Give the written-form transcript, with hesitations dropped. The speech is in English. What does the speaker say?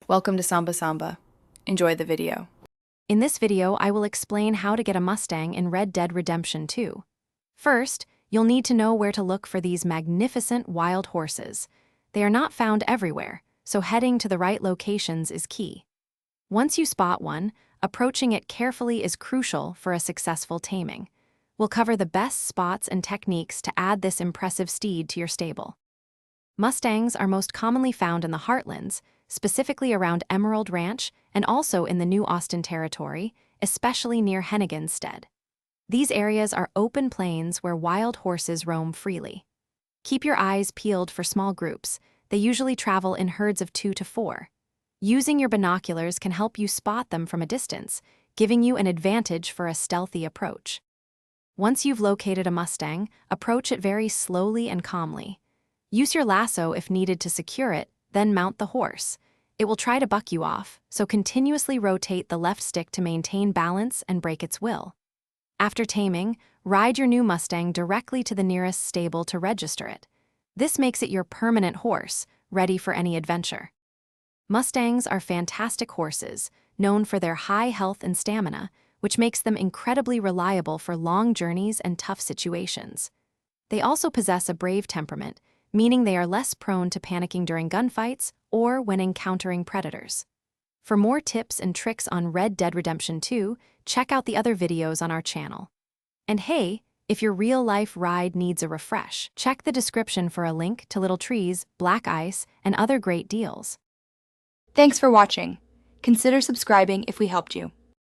Welcome to Samba Samba. Enjoy the video. In this video, I will explain how to get a Mustang in Red Dead Redemption 2. First, you'll need to know where to look for these magnificent wild horses. They are not found everywhere, so heading to the right locations is key. Once you spot one, approaching it carefully is crucial for a successful taming. We'll cover the best spots and techniques to add this impressive steed to your stable. Mustangs are most commonly found in the heartlands, specifically around Emerald Ranch and also in the New Austin territory, especially near Hennigan's Stead. These areas are open plains where wild horses roam freely. Keep your eyes peeled for small groups. They usually travel in herds of 2 to 4. Using your binoculars can help you spot them from a distance, giving you an advantage for a stealthy approach. Once you've located a Mustang, approach it very slowly and calmly. Use your lasso if needed to secure it, then mount the horse. It will try to buck you off, so continuously rotate the left stick to maintain balance and break its will. After taming, ride your new Mustang directly to the nearest stable to register it. This makes it your permanent horse, ready for any adventure. Mustangs are fantastic horses, known for their high health and stamina, which makes them incredibly reliable for long journeys and tough situations. They also possess a brave temperament, meaning they are less prone to panicking during gunfights or when encountering predators. For more tips and tricks on Red Dead Redemption 2, check out the other videos on our channel. And hey, if your real-life ride needs a refresh, check the description for a link to Little Trees, Black Ice, and other great deals. Thanks for watching. Consider subscribing if we helped you.